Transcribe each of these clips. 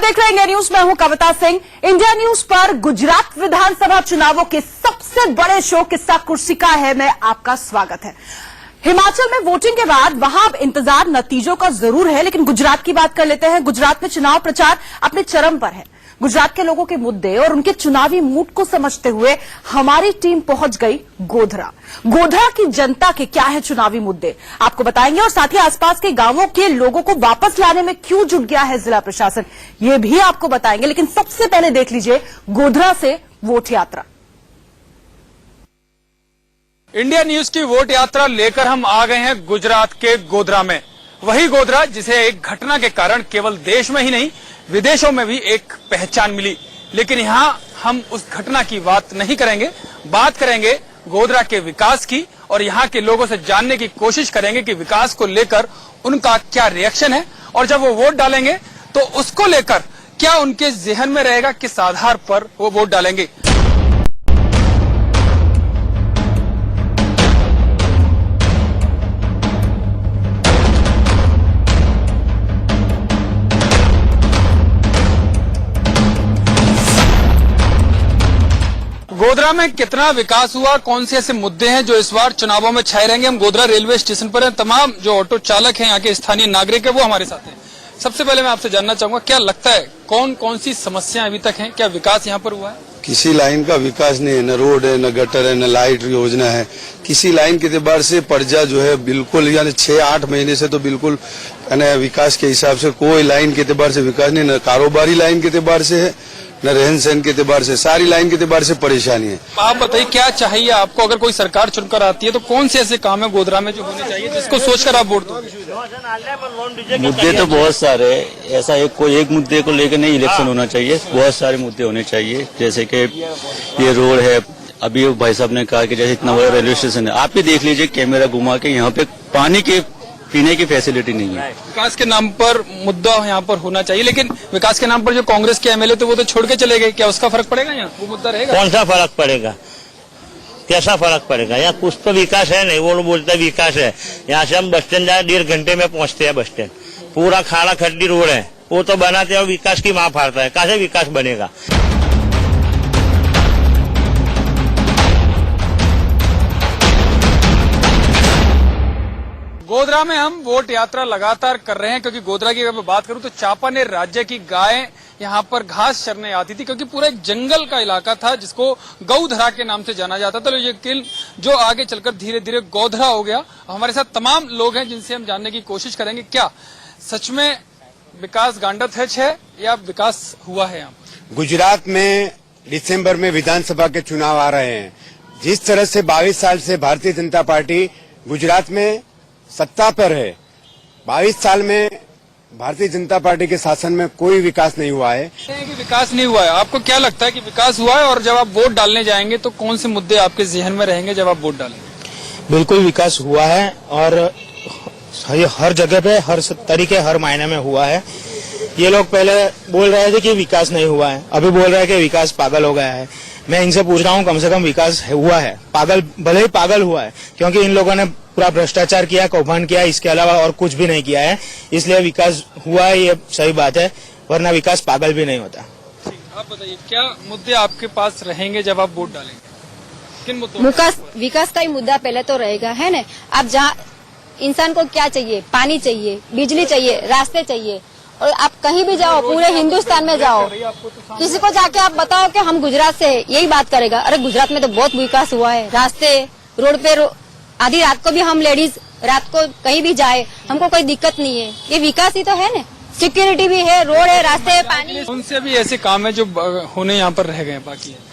देख रहे हैं इंडिया न्यूज। मैं हूं कविता सिंह। इंडिया न्यूज पर गुजरात विधानसभा चुनावों के सबसे बड़े शो किस्सा कुर्सी का है में आपका स्वागत है। हिमाचल में वोटिंग के बाद वहां अब इंतजार नतीजों का जरूर है, लेकिन गुजरात की बात कर लेते हैं। गुजरात में चुनाव प्रचार अपने चरम पर है। गुजरात के लोगों के मुद्दे और उनके चुनावी मूड को समझते हुए हमारी टीम पहुंच गई गोधरा। गोधरा की जनता के क्या है चुनावी मुद्दे, आपको बताएंगे, और साथ ही आसपास के गांवों के लोगों को वापस लाने में क्यों जुट गया है जिला प्रशासन, ये भी आपको बताएंगे। लेकिन सबसे पहले देख लीजिए गोधरा से वोट यात्रा। इंडिया न्यूज की वोट यात्रा लेकर हम आ गए हैं गुजरात के गोधरा में। वही गोधरा जिसे एक घटना के कारण केवल देश में ही नहीं विदेशों में भी एक पहचान मिली। लेकिन यहाँ हम उस घटना की बात नहीं करेंगे, बात करेंगे गोधरा के विकास की, और यहाँ के लोगों से जानने की कोशिश करेंगे कि विकास को लेकर उनका क्या रिएक्शन है, और जब वो वोट डालेंगे तो उसको लेकर क्या उनके जहन में रहेगा, किस आधार पर वो वोट डालेंगे। गोधरा में कितना विकास हुआ, कौन से ऐसे मुद्दे हैं जो इस बार चुनावों में छाए रहेंगे। हम गोधरा रेलवे स्टेशन पर हैं। तमाम जो ऑटो चालक हैं, यहाँ के स्थानीय नागरिक है, वो हमारे साथ हैं। सबसे पहले मैं आपसे जानना चाहूंगा, क्या लगता है कौन कौन सी समस्याएं अभी तक हैं, क्या विकास यहाँ पर हुआ है? किसी लाइन का विकास नहीं है, न रोड है, न गटर है, न लाइट योजना है। किसी लाइन के एतबार से पर्जा जो है बिल्कुल, यानी 6-8 महीने से तो बिल्कुल विकास के हिसाब से कोई लाइन के एतबार से विकास नहीं, न कारोबारी लाइन के एतबार से है, न रहन सहन के एतबार से, सारी लाइन के एतबार से परेशानी है। आप बताइए क्या चाहिए आपको, अगर कोई सरकार चुनकर आती है तो कौन से ऐसे काम है गोधरा में जो होने चाहिए जिसको सोचकर आप वोट दोगे? मुद्दे तो बहुत सारे, ऐसा कोई एक मुद्दे को लेकर नहीं इलेक्शन होना चाहिए, बहुत सारे मुद्दे होने चाहिए। जैसे कि ये रोड है, अभी भाई साहब ने कहा कि जैसे इतना बड़ा रेलवे स्टेशन है, आप भी देख लीजिए कैमरा घुमा के, यहाँ पे पानी के पीने की फैसिलिटी नहीं है। विकास के नाम पर मुद्दा यहाँ पर होना चाहिए, लेकिन विकास के नाम पर जो कांग्रेस के एमएलए थे वो तो छोड़ के चले गए, क्या उसका फर्क पड़ेगा? यहाँ वो मुद्दा रहेगा? कौन सा फर्क पड़ेगा, कैसा फर्क पड़ेगा? यहाँ कुछ तो विकास है नहीं, वो लोग बोलते विकास है। यहाँ से हम बस स्टैंड जाए 1.5 घंटे में पहुँचते हैं। बस स्टैंड पूरा खाड़ा खड्डी रोड है, वो तो बनाते हैं, विकास की माँ फाड़ता है। कहाँ से विकास बनेगा? गोधरा में हम वोट यात्रा लगातार कर रहे हैं, क्योंकि गोधरा की अगर मैं बात करूं तो चापानेर राज्य की गायें यहाँ पर घास चरने आती थी, क्योंकि पूरा एक जंगल का इलाका था जिसको गौधरा के नाम से जाना जाता था। लेकिन जो आगे चलकर धीरे धीरे गोधरा हो गया। हमारे साथ तमाम लोग हैं जिनसे हम जानने की कोशिश करेंगे क्या सच में विकास गांडत है या विकास हुआ है। यहाँ गुजरात में दिसंबर में विधानसभा के चुनाव आ रहे हैं। जिस तरह से 22 साल से भारतीय जनता पार्टी गुजरात में सत्ता पर है, 22 साल में भारतीय जनता पार्टी के शासन में कोई विकास नहीं हुआ है। कि विकास नहीं हुआ है, आपको क्या लगता है कि विकास हुआ है? और जब आप वोट डालने जाएंगे तो कौन से मुद्दे आपके जहन में रहेंगे जब आप वोट डालेंगे? बिल्कुल विकास हुआ है, और हर जगह पे, हर तरीके, हर मायने में हुआ है। ये लोग पहले बोल रहे थे कि विकास नहीं हुआ है, अभी बोल रहे हैं कि विकास पागल हो गया है। मैं इनसे पूछ रहा हूँ, कम से कम विकास हुआ है? पागल, भले ही पागल हुआ है, क्योंकि इन लोगों ने पूरा भ्रष्टाचार किया, कौभांड किया, इसके अलावा और कुछ भी नहीं किया है। इसलिए विकास हुआ है, ये सही बात है, वरना विकास पागल भी नहीं होता। आप बताइए क्या मुद्दे आपके पास रहेंगे जब आप वोट डालेंगे? किन मुद्दों? विकास का ही मुद्दा पहले तो रहेगा, है ना। अब जहाँ इंसान को क्या चाहिए, पानी चाहिए, बिजली चाहिए, रास्ते चाहिए, और आप कहीं भी जाओ, पूरे हिंदुस्तान में जाओ, किसी को जाके आप बताओ कि हम गुजरात से, यही बात करेगा, अरे गुजरात में तो बहुत विकास हुआ है, रास्ते, रोड पे आधी रात को भी हम लेडीज रात को कहीं भी जाए, हमको कोई दिक्कत नहीं है। ये विकास ही तो है ना, सिक्योरिटी भी है, रोड है, रास्ते है, पानी। उनसे भी ऐसे काम है जो होने यहाँ पर रह गए, बाकी है।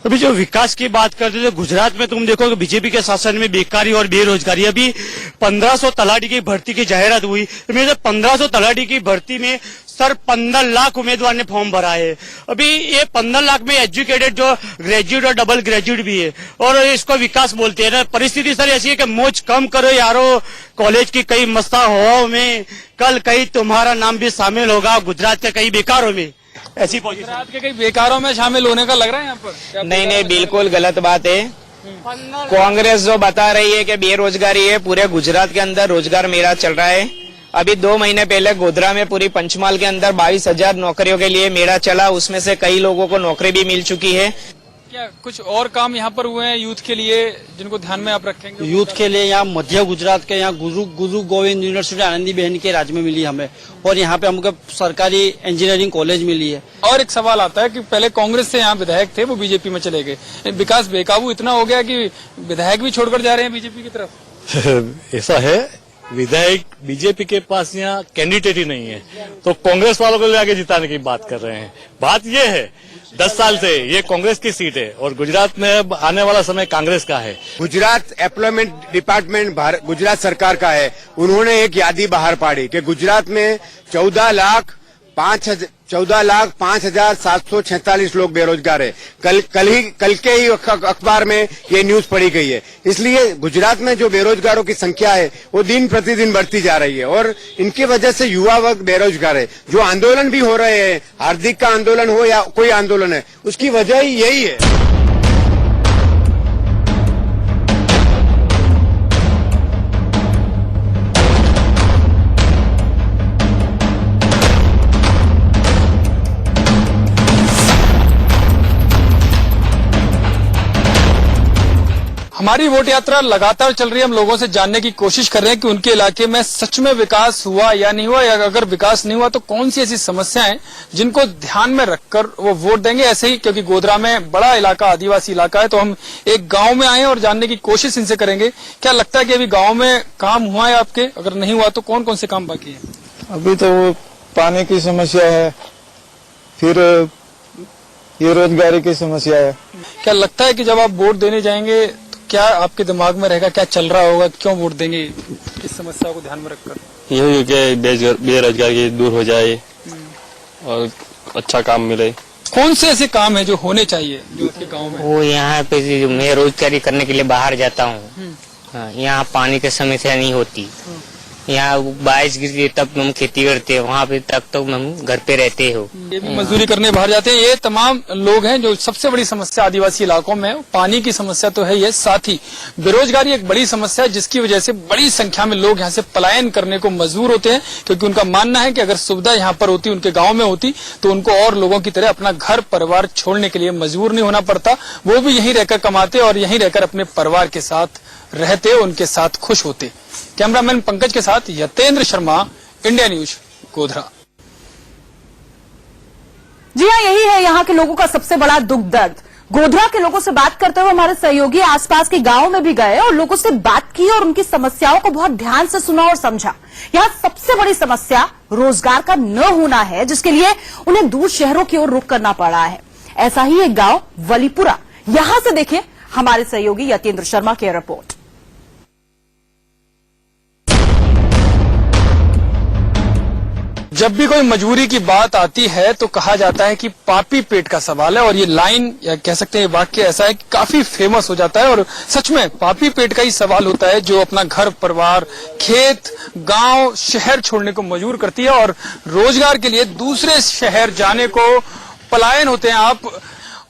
अभी जो विकास की बात करते थे, गुजरात में तुम देखो कि बीजेपी के शासन में बेकारी और बेरोजगारी, अभी 1500 तलाटी की भर्ती की जाहिरात हुई। 1500 तलाटी की भर्ती में सर 15 लाख उम्मीदवार ने फॉर्म भरा है। अभी ये 15 लाख में एजुकेटेड जो ग्रेजुएट और डबल ग्रेजुएट भी है, और इसको विकास बोलते हैं ना। परिस्थिति सर ऐसी है कि मौज कम करो यारो, कॉलेज की कई मस्ता हवाओं में, कल कहीं तुम्हारा नाम भी शामिल होगा गुजरात के कई बेकारों में। ऐसी गुजरात के कई बेकारों में शामिल होने का लग रहा है यहाँ पर? नहीं, बिल्कुल गलत बात है। कांग्रेस जो बता रही है कि बेरोजगारी है, पूरे गुजरात के अंदर रोजगार मेला चल रहा है। अभी 2 महीने पहले गोधरा में पूरी पंचमहाल के अंदर 22,000 नौकरियों के लिए मेला चला, उसमें से कई लोगों को नौकरी भी मिल चुकी है। क्या कुछ और काम यहाँ पर हुए हैं यूथ के लिए जिनको ध्यान में आप रखेंगे? यूथ के लिए यहाँ मध्य गुजरात के यहाँ गुरु गोविंद यूनिवर्सिटी आनंदी बहन के राज्य में मिली हमें, और यहाँ पे हमको सरकारी इंजीनियरिंग कॉलेज मिली है। और एक सवाल आता है कि पहले कांग्रेस से यहाँ विधायक थे, वो बीजेपी में चले गए। विकास बेकाबू इतना हो गया कि विधायक भी छोड़कर जा रहे हैं बीजेपी की तरफ। ऐसा है, विधायक बीजेपी के पास यहाँ कैंडिडेट ही नहीं है, तो कांग्रेस वालों को ले आके जिताने की बात कर रहे हैं। बात ये है 10 साल से ये कांग्रेस की सीट है और गुजरात में अब आने वाला समय कांग्रेस का है। गुजरात एम्प्लॉयमेंट डिपार्टमेंट गुजरात सरकार का है। उन्होंने एक यादी बाहर पाड़ी कि गुजरात में 14,05,746 लोग बेरोजगार है। कल के ही अखबार में ये न्यूज पढ़ी गई है। इसलिए गुजरात में जो बेरोजगारों की संख्या है वो दिन प्रतिदिन बढ़ती जा रही है और इनकी वजह से युवा वर्ग बेरोजगार है। जो आंदोलन भी हो रहे हैं, हार्दिक का आंदोलन हो या कोई आंदोलन है, उसकी वजह ही यही है। हमारी वोट यात्रा लगातार चल रही है। हम लोगों से जानने की कोशिश कर रहे हैं कि उनके इलाके में सच में विकास हुआ या नहीं हुआ, या अगर विकास नहीं हुआ तो कौन सी ऐसी समस्याएं जिनको ध्यान में रखकर वो वोट देंगे। ऐसे ही क्योंकि गोधरा में बड़ा इलाका आदिवासी इलाका है, तो हम एक गांव में आए और जानने की कोशिश इनसे करेंगे। क्या लगता है कि अभी गांव में काम हुआ है आपके? अगर नहीं हुआ तो कौन कौन से काम बाकी है? अभी तो पानी की समस्या है, फिर ये रोजगारी की समस्या है। क्या लगता है कि जब आप वोट देने जाएंगे क्या आपके दिमाग में रहेगा, क्या चल रहा होगा, क्यों वोट देंगे, किस समस्या को ध्यान में रखकर? यही कि बेरोजगारी दूर हो जाए और अच्छा काम मिले। कौन से ऐसे काम है जो होने चाहिए जो आपके गांव में? वो यहाँ पे मैं रोजगारी करने के लिए बाहर जाता हूँ, यहाँ पानी की समस्या नहीं होती। यहाँ बारिश गिरती है तब हम खेती करते हैं, वहाँ पे तक तो हम घर पे रहते हो। ये भी मजदूरी करने बाहर जाते हैं। ये तमाम लोग हैं जो सबसे बड़ी समस्या आदिवासी इलाकों में पानी की समस्या तो है, ये साथ ही बेरोजगारी एक बड़ी समस्या है, जिसकी वजह से बड़ी संख्या में लोग यहाँ से पलायन करने को मजबूर होते हैं, क्योंकि उनका मानना है कि अगर सुविधा यहाँ पर होती, उनके गाँव में होती, तो उनको और लोगों की तरह अपना घर परिवार छोड़ने के लिए मजबूर नहीं होना पड़ता। वो भी यहीं रहकर कमाते और यहीं रहकर अपने परिवार के साथ रहते, उनके साथ खुश होते। कैमरामैन पंकज के साथ यतेंद्र शर्मा, इंडिया न्यूज, गोधरा। जी हाँ, यही है यहाँ के लोगों का सबसे बड़ा दुख दर्द। गोधरा के लोगों से बात करते हुए हमारे सहयोगी आसपास के गांवों में भी गए और लोगों से बात की और उनकी समस्याओं को बहुत ध्यान से सुना और समझा। यहाँ सबसे बड़ी समस्या रोजगार का न होना है, जिसके लिए उन्हें दूर शहरों की ओर रुख करना पड़ा है। ऐसा ही एक गांव वलीपुरा, यहां से देखें हमारे सहयोगी यतेंद्र शर्मा की रिपोर्ट। जब भी कोई मजबूरी की बात आती है तो कहा जाता है कि पापी पेट का सवाल है, और ये लाइन या कह सकते हैं ये वाक्य ऐसा है कि काफी फेमस हो जाता है। और सच में पापी पेट का ही सवाल होता है जो अपना घर परिवार, खेत, गांव, शहर छोड़ने को मजबूर करती है और रोजगार के लिए दूसरे शहर जाने को पलायन होते हैं आप,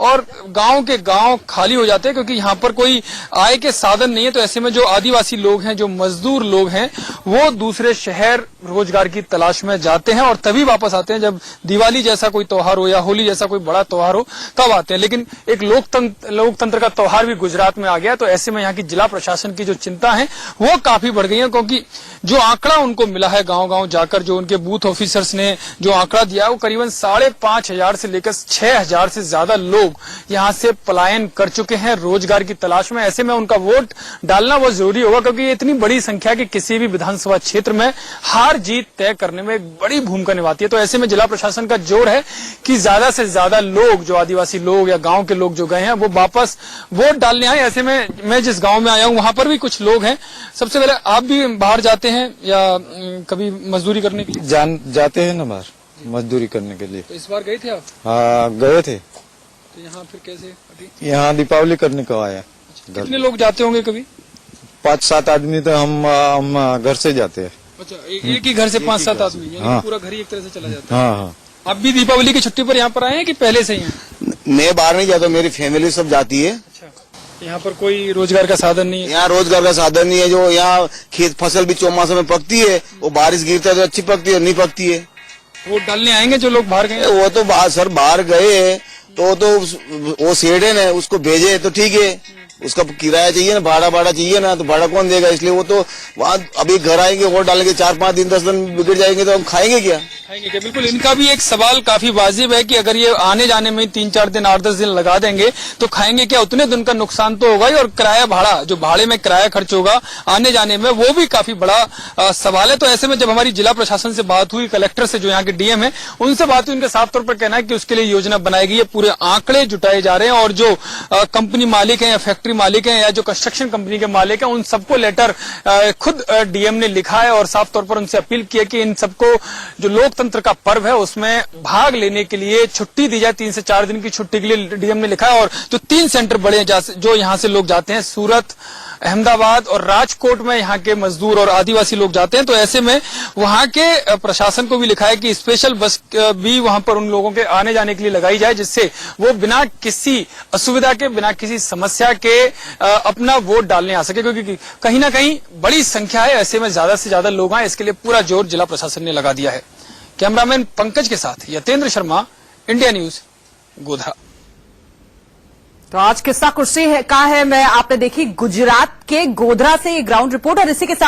और गांव के गांव खाली हो जाते हैं क्योंकि यहाँ पर कोई आय के साधन नहीं है। तो ऐसे में जो आदिवासी लोग हैं, जो मजदूर लोग हैं, वो दूसरे शहर रोजगार की तलाश में जाते हैं और तभी वापस आते हैं जब दिवाली जैसा कोई त्योहार हो या होली जैसा कोई बड़ा त्योहार हो, तब आते हैं। लेकिन एक लोकतंत्र का त्योहार भी गुजरात में आ गया, तो ऐसे में यहाँ की जिला प्रशासन की जो चिंता है वो काफी बढ़ गई है, क्योंकि जो आंकड़ा उनको मिला है गांव गांव जाकर, जो उनके बूथ ऑफिसर्स ने जो आंकड़ा दिया है, वो करीबन 5,500 से लेकर 6,000 से ज्यादा लोग यहाँ से पलायन कर चुके हैं रोजगार की तलाश में। ऐसे में उनका वोट डालना बहुत जरूरी होगा, क्योंकि ये इतनी बड़ी संख्या की किसी भी विधानसभा क्षेत्र में हार जीत तय करने में एक बड़ी भूमिका निभाती है। तो ऐसे में जिला प्रशासन का जोर है कि ज्यादा से ज्यादा लोग, जो आदिवासी लोग या गांव के लोग जो गए हैं, वो वापस वोट डालने आए। ऐसे में मैं जिस गांव में आया हूं वहां पर भी कुछ लोग हैं। सबसे पहले आप भी बाहर जाते हैं या कभी मजदूरी करने के लिए? जाते हैं ना बाहर मजदूरी करने के लिए। तो इस बार गए थे आप? हाँ, गए थे। तो यहाँ फिर कैसे अभी? यहाँ दीपावली करने को आया। कितने लोग जाते होंगे कभी? 5-7 आदमी तो हम घर से जाते हैं। अच्छा, एक ही घर से 5-7 आदमी, यानी पूरा घर ही एक तरह से चला जाता है। हाँ। आप भी दीपावली की छुट्टी पर यहाँ पर आए हैं कि पहले से ही हैं? मैं बाहर नहीं जाता, मेरी फैमिली सब जाती है। अच्छा। यहाँ पर कोई रोजगार का साधन नहीं है। यहाँ रोजगार का साधन नहीं है। जो यहाँ खेत फसल भी चौमासे में पकती है, वो बारिश गिरता है तो अच्छी पकती है, नहीं पकती है। वोट डालने आएंगे जो लोग बाहर गए? वो तो सर बाहर गए तो वो सेडन है, उसको भेजे तो ठीक है, उसका किराया चाहिए ना, भाड़ा चाहिए ना, तो भाड़ा कौन देगा? इसलिए वो तो वहाँ अभी घर आएंगे, वोट डालेंगे, 4-5 दिन 10 दिन बिगड़ जाएंगे तो हम खाएंगे क्या? बिल्कुल, इनका भी एक सवाल काफी वाजिब है कि अगर ये आने जाने में 3-4 दिन 8-10 दिन लगा देंगे तो खाएंगे क्या? उतने दिन का नुकसान तो होगा ही, और किराया भाड़ा, जो भाड़े में किराया खर्च होगा आने जाने में, वो भी काफी बड़ा सवाल है। तो ऐसे में जब हमारी जिला प्रशासन से बात हुई, कलेक्टर से जो यहाँ के डीएम है उनसे बात हुई, उनका साफ तौर पर कहना है कि उसके लिए योजना बनाई गई है, पूरे आंकड़े जुटाए जा रहे हैं, और जो कंपनी मालिक है या फैक्ट्री मालिक है या जो कंस्ट्रक्शन कंपनी के मालिक है, उन सबको लेटर खुद डीएम ने लिखा है और साफ तौर पर उनसे अपील की है कि इन सबको जो लोकतंत्र का पर्व है उसमें भाग लेने के लिए छुट्टी दी जाए। 3 से 4 दिन की छुट्टी के लिए डीएम ने लिखा है। और जो 3 सेंटर बड़े हैं जो यहाँ से लोग जाते हैं, सूरत, अहमदाबाद और राजकोट में यहाँ के मजदूर और आदिवासी लोग जाते हैं, तो ऐसे में वहाँ के प्रशासन को भी लिखा है कि स्पेशल बस भी वहाँ पर उन लोगों के आने जाने के लिए लगाई जाए, जिससे वो बिना किसी असुविधा के, बिना किसी समस्या के अपना वोट डालने आ सके, क्योंकि कहीं ना कहीं बड़ी संख्या है, ऐसे में ज्यादा से ज्यादा लोग आए, इसके लिए पूरा जोर जिला प्रशासन ने लगा दिया है। कैमरामैन पंकज के साथ यतेंद्र शर्मा, इंडिया न्यूज, गोधरा। तो आज किस्सा कुर्सी का है, मैं आपने देखी गुजरात के गोधरा से ये ग्राउंड रिपोर्ट, और इसी के साथ